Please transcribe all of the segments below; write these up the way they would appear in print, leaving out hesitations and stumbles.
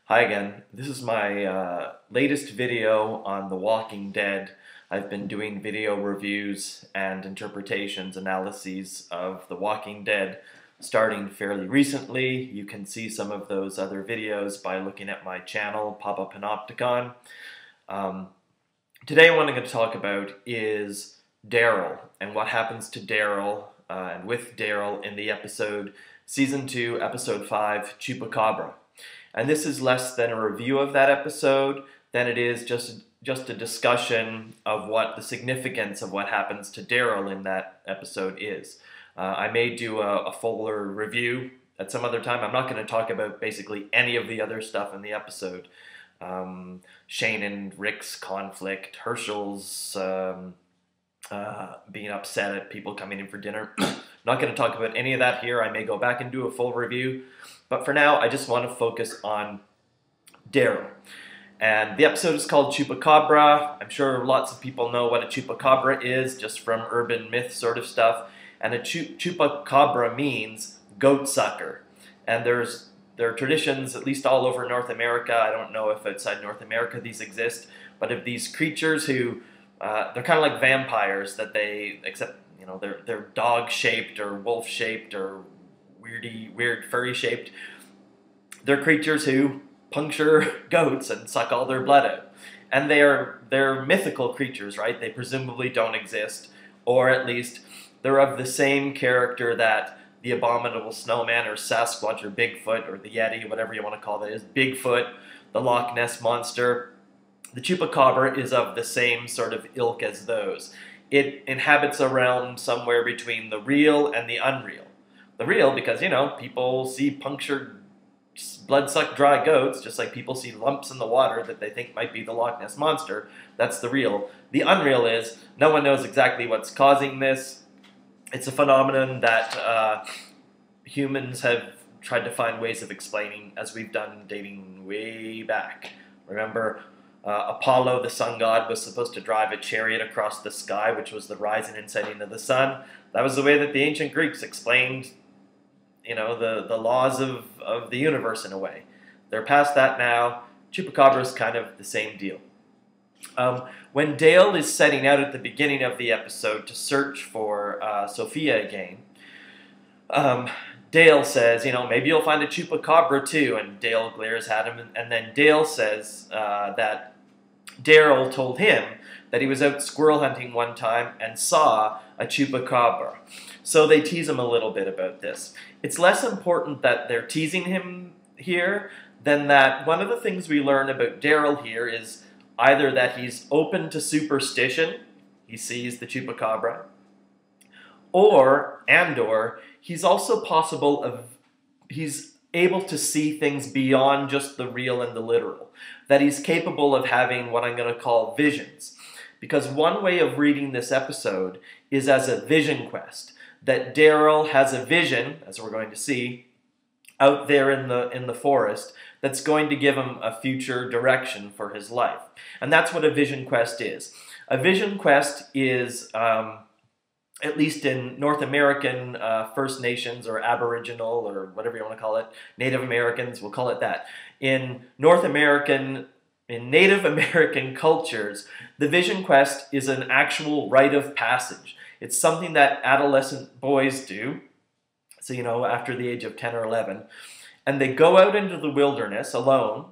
Hi again. This is my latest video on The Walking Dead. I've been doing video reviews and interpretations, analyses of The Walking Dead starting fairly recently. You can see some of those other videos by looking at my channel, Papa Panopticon. Today what I'm going to talk about is Daryl and what happens to Daryl and with Daryl in the episode Season 2, Episode 5, Chupacapbra. And this is less than a review of that episode than it is just a discussion of what the significance of what happens to Daryl in that episode is. I may do a fuller review at some other time. I'm not going to talk about basically any of the other stuff in the episode. Shane and Rick's conflict, Herschel's being upset at people coming in for dinner. Not going to talk about any of that here. I may go back and do a full review. But for now, I just want to focus on Daryl. And the episode is called Chupacabra. I'm sure lots of people know what a Chupacabra is, just from urban myth sort of stuff. And a Chupacabra means goat sucker. And there are traditions, at least all over North America. I don't know if outside North America these exist, but of these creatures who, they're kind of like vampires, that except, you know, they're dog-shaped or wolf-shaped or weird furry-shaped. They're creatures who puncture goats and suck all their blood out. And they're mythical creatures, right? They presumably don't exist, or at least they're of the same character that the abominable snowman or Sasquatch or Bigfoot or the Yeti, whatever you want to call that is, Bigfoot, the Loch Ness Monster. The Chupacabra is of the same sort of ilk as those. It inhabits a realm somewhere between the real and the unreal. The real because, you know, people see punctured, blood-sucked dry goats, just like people see lumps in the water that they think might be the Loch Ness Monster. That's the real. The unreal is, no one knows exactly what's causing this. It's a phenomenon that humans have tried to find ways of explaining, as we've done dating way back. Remember, Apollo, the sun god, was supposed to drive a chariot across the sky, which was the rising and setting of the sun. That was the way that the ancient Greeks explained, you know, the laws of the universe in a way. They're past that now. Chupacabra is kind of the same deal. When Dale is setting out at the beginning of the episode to search for Sophia again, Dale says, you know, maybe you'll find a Chupacabra too, and Dale glares at him, and then Dale says that Daryl told him that he was out squirrel hunting one time and saw a Chupacabra. So they tease him a little bit about this. It's less important that they're teasing him here than that one of the things we learn about Daryl here is either that he's open to superstition, he sees the Chupacabra, or he's also he's able to see things beyond just the real and the literal, that he's capable of having what I'm going to call visions. Because one way of reading this episode is as a vision quest, that Daryl has a vision, as we're going to see, out there in the forest that's going to give him a future direction for his life. And that's what a vision quest is. A vision quest is, at least in North American First Nations or Aboriginal or whatever you want to call it, Native Americans, we'll call it that. In Native American cultures, the vision quest is an actual rite of passage. It's something that adolescent boys do, so, you know, after the age of 10 or 11, and they go out into the wilderness alone,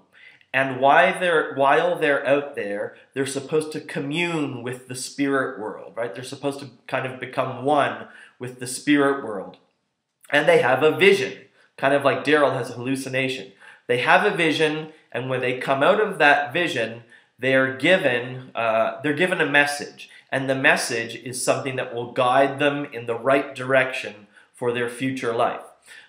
and while they're out there, they're supposed to commune with the spirit world, right? They're supposed to kind of become one with the spirit world. And they have a vision, kind of like Daryl has a hallucination. They have a vision, and when they come out of that vision, they're given a message. And the message is something that will guide them in the right direction for their future life.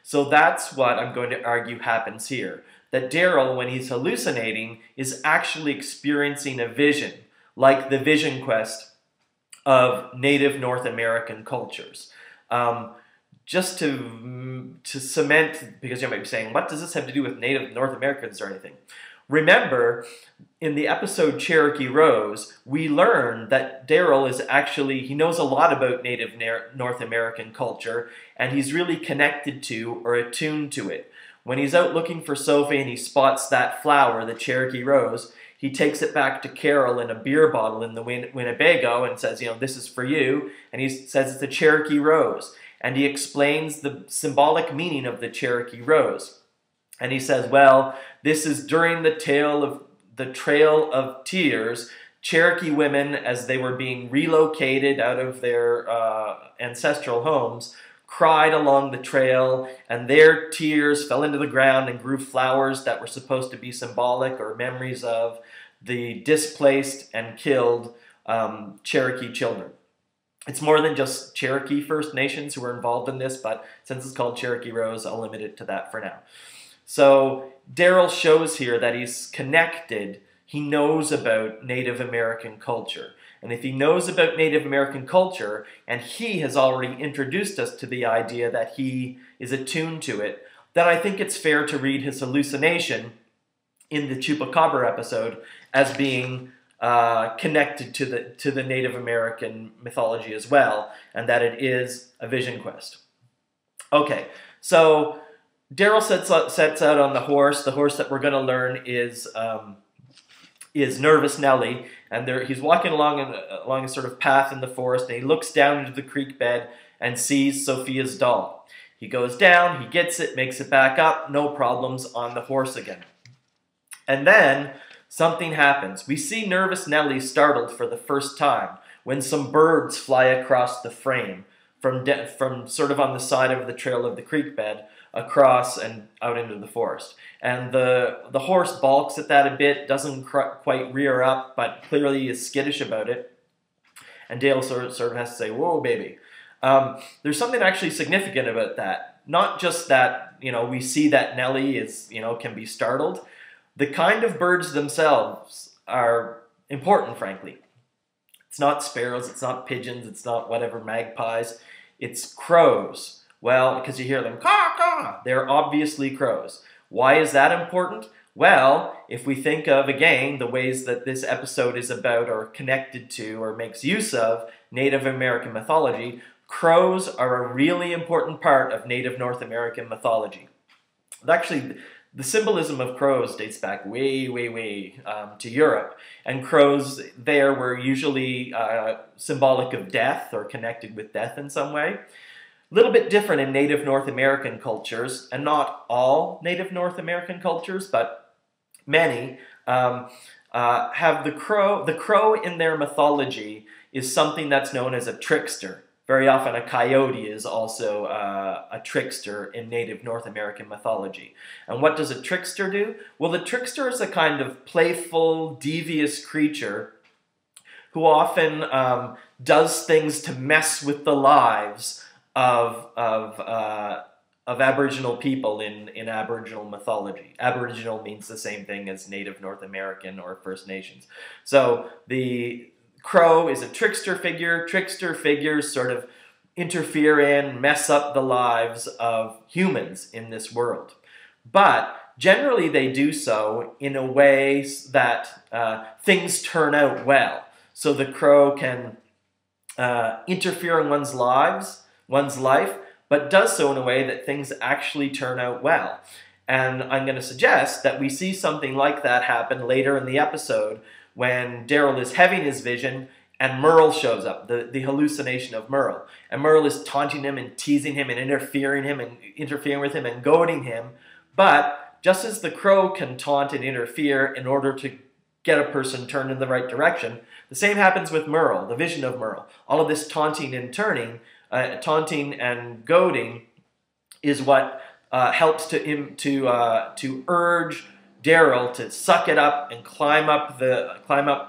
So that's what I'm going to argue happens here. That Daryl, when he's hallucinating, is actually experiencing a vision, like the vision quest of Native North American cultures. Just to cement, because you might be saying, what does this have to do with Native North Americans or anything? Remember, in the episode Cherokee Rose, we learned that Daryl is actually, he knows a lot about Native North American culture, and he's really connected to or attuned to it. When he's out looking for Sophie and he spots that flower, the Cherokee rose, he takes it back to Carol in a beer bottle in the Winnebago and says, this is for you. And he says it's a Cherokee rose. And he explains the symbolic meaning of the Cherokee rose. And he says, well, this is during the Trail of Tears. Cherokee women, as they were being relocated out of their ancestral homes, cried along the trail, and their tears fell into the ground and grew flowers that were supposed to be symbolic or memories of the displaced and killed Cherokee children. It's more than just Cherokee First Nations who are involved in this, but since it's called Cherokee Rose, I'll limit it to that for now. So Daryl shows here that he's connected. He knows about Native American culture. And if he knows about Native American culture, and he has already introduced us to the idea that he is attuned to it, then I think it's fair to read his hallucination in the Chupacabra episode as being connected to the Native American mythology as well, and that it is a vision quest. Okay, so Daryl sets out on the horse. The horse that we're going to learn is Nervous Nellie, and he's walking along a sort of path in the forest, and he looks down into the creek bed and sees Sophia's doll. He goes down, he gets it, makes it back up, no problems, on the horse again. And then something happens. We see Nervous Nellie startled for the first time when some birds fly across the frame from sort of on the side of the trail of the creek bed across and out into the forest. And the horse balks at that a bit, doesn't quite rear up, but clearly is skittish about it. And Dale sort of has to say, whoa, baby. There's something actually significant about that. Not just that, we see that Nellie is, can be startled. The kind of birds themselves are important, frankly. It's not sparrows, it's not pigeons, it's not whatever, magpies. It's crows. Well, because you hear them, caw, caw. They're obviously crows. Why is that important? Well, if we think of, again, the ways that this episode is about or connected to or makes use of Native American mythology, crows are a really important part of Native North American mythology. Actually, the symbolism of crows dates back way, way, way to Europe. And crows there were usually symbolic of death or connected with death in some way. A little bit different in Native North American cultures, and not all Native North American cultures, but many have the crow. The crow in their mythology is something that's known as a trickster. Very often a coyote is also a trickster in Native North American mythology. And what does a trickster do? Well, the trickster is a kind of playful, devious creature who often does things to mess with the lives of Aboriginal people in Aboriginal mythology. Aboriginal means the same thing as Native North American or First Nations. So the crow is a trickster figure. Trickster figures sort of interfere in, mess up the lives of humans in this world. But generally they do so in a way that things turn out well. So the crow can interfere in one's life, but does so in a way that things actually turn out well. And I'm going to suggest that we see something like that happen later in the episode when Daryl is having his vision and Merle shows up, the hallucination of Merle. And Merle is taunting him and teasing him and interfering with him and goading him. But just as the crow can taunt and interfere in order to get a person turned in the right direction, the same happens with Merle, the vision of Merle. All of this taunting and goading is what helps to urge Daryl to suck it up and climb up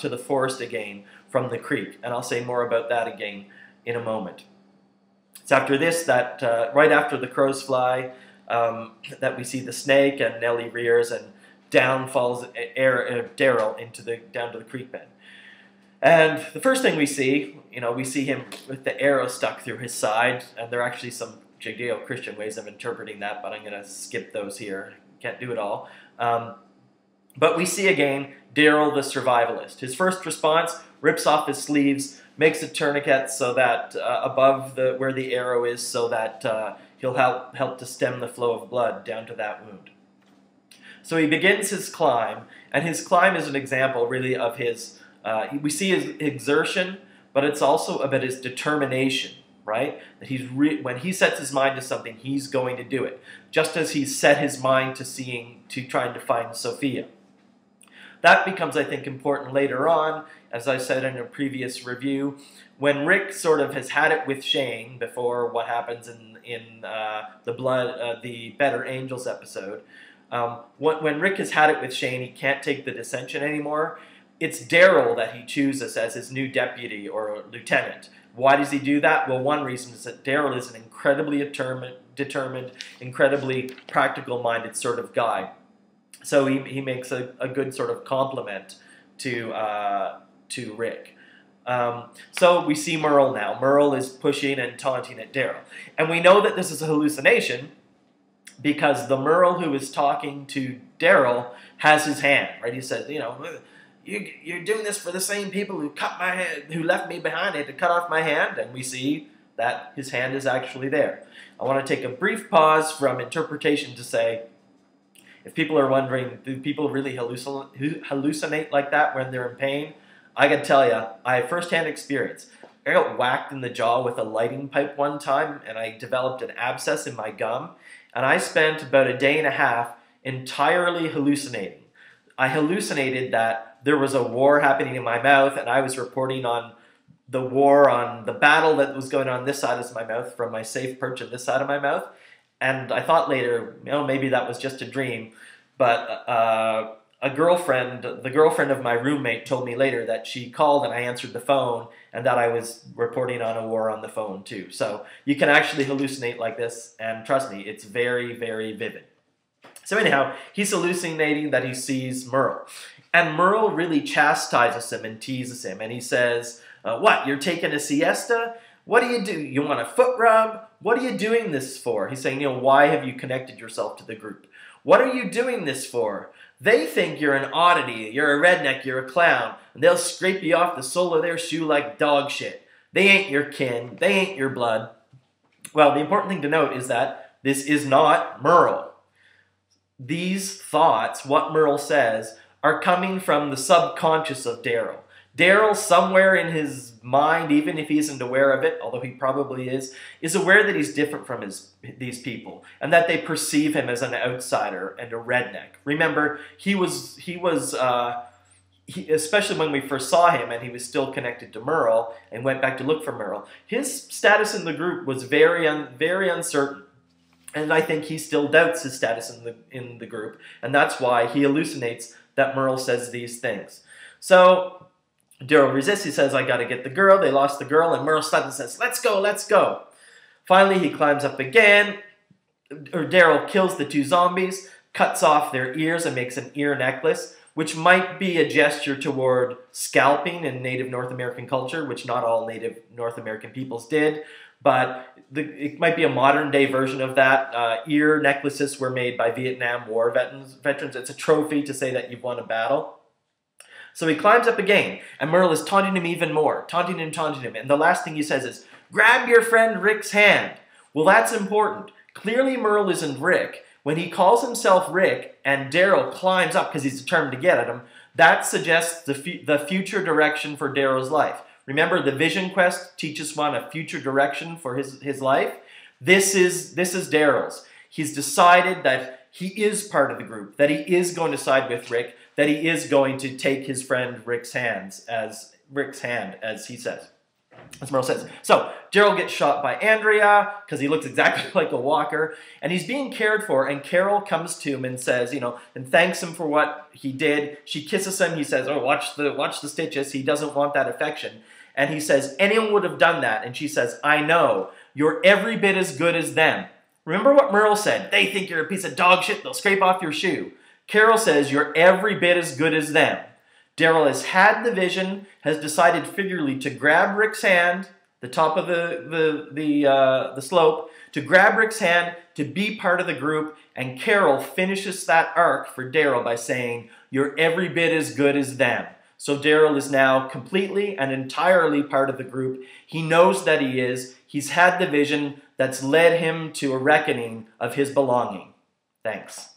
to the forest again from the creek. And I'll say more about that again in a moment. It's after this that, right after the crows fly, that we see the snake and Nellie rears and down falls Daryl down to the creek bed. And the first thing we see him with the arrow stuck through his side, and there are actually some Judeo-Christian ways of interpreting that, but I'm going to skip those here. Can't do it all. But we see again Daryl the survivalist. His first response, rips off his sleeves, makes a tourniquet so that above where the arrow is, so that he'll help to stem the flow of blood down to that wound. So he begins his climb, and his climb is an example really of his, we see his exertion, but it's also about his determination, right? That when he sets his mind to something, he's going to do it. Just as he set his mind to trying to find Sophia. That becomes, I think, important later on, as I said in a previous review, when Rick sort of has had it with Shane before what happens in the Better Angels episode. When Rick has had it with Shane, he can't take the dissension anymore. It's Daryl that he chooses as his new deputy or lieutenant. Why does he do that? Well, one reason is that Daryl is an incredibly determined, incredibly practical-minded sort of guy. So he makes a good sort of compliment to Rick. So we see Merle now. Merle is pushing and taunting at Daryl. And we know that this is a hallucination because the Merle who is talking to Daryl has his hand, right? He says, you know, you're doing this for the same people who cut my hand, who left me behind. They had to cut off my hand, and we see that his hand is actually there. I want to take a brief pause from interpretation to say, if people are wondering, do people really hallucinate like that when they're in pain? I can tell you, I have first-hand experience. I got whacked in the jaw with a lighting pipe one time, and I developed an abscess in my gum, and I spent about a day and a half entirely hallucinating. I hallucinated that there was a war happening in my mouth, and I was reporting on the war, on the battle that was going on this side of my mouth from my safe perch on this side of my mouth. And I thought later, you know, maybe that was just a dream. But the girlfriend of my roommate told me later that she called and I answered the phone and that I was reporting on a war on the phone too. So you can actually hallucinate like this, and trust me, it's very, very vivid. So anyhow, he's hallucinating that he sees Merle. And Merle really chastises him and teases him. And he says, what, you're taking a siesta? What do? You want a foot rub? What are you doing this for? He's saying, you know, why have you connected yourself to the group? What are you doing this for? They think you're an oddity, you're a redneck, you're a clown, and they'll scrape you off the sole of their shoe like dog shit. They ain't your kin, they ain't your blood. Well, the important thing to note is that this is not Merle. These thoughts, what Merle says, are coming from the subconscious of Daryl. Daryl, somewhere in his mind, even if he isn't aware of it, although he probably is aware that he's different from these people, and that they perceive him as an outsider and a redneck. Remember, especially when we first saw him and he was still connected to Merle and went back to look for Merle, his status in the group was very uncertain. And I think he still doubts his status in the group, and that's why he hallucinates that Merle says these things. So Daryl resists. He says, I got to get the girl. They lost the girl. And Merle stops and says, let's go, let's go. Finally, he climbs up again. Daryl kills the two zombies, cuts off their ears, and makes an ear necklace, which might be a gesture toward scalping in Native North American culture, which not all Native North American peoples did. But it might be a modern-day version of that. Ear necklaces were made by Vietnam War veterans. It's a trophy to say that you've won a battle. So he climbs up again, and Merle is taunting him even more, taunting him. And the last thing he says is, grab your friend Rick's hand. Well, that's important. Clearly Merle isn't Rick. When he calls himself Rick and Daryl climbs up because he's determined to get at him, that suggests the future direction for Daryl's life. Remember, the Vision Quest teaches one a future direction for his life. This is Daryl's. He's decided that he is part of the group, that he is going to side with Rick, that he is going to take his friend Rick's hand, as he says, as Merle says. So Daryl gets shot by Andrea because he looks exactly like a walker, and he's being cared for. And Carol comes to him and says, you know, and thanks him for what he did. She kisses him. He says, "Oh, watch the stitches." He doesn't want that affection, and he says, "Anyone would have done that." And she says, "I know. You're every bit as good as them." Remember what Merle said? They think you're a piece of dog shit. They'll scrape off your shoe. Carol says, you're every bit as good as them. Daryl has had the vision, has decided figuratively to grab Rick's hand, the top of the slope, to grab Rick's hand, to be part of the group, and Carol finishes that arc for Daryl by saying, you're every bit as good as them. So Daryl is now completely and entirely part of the group. He knows that he is. He's had the vision that's led him to a reckoning of his belonging. Thanks.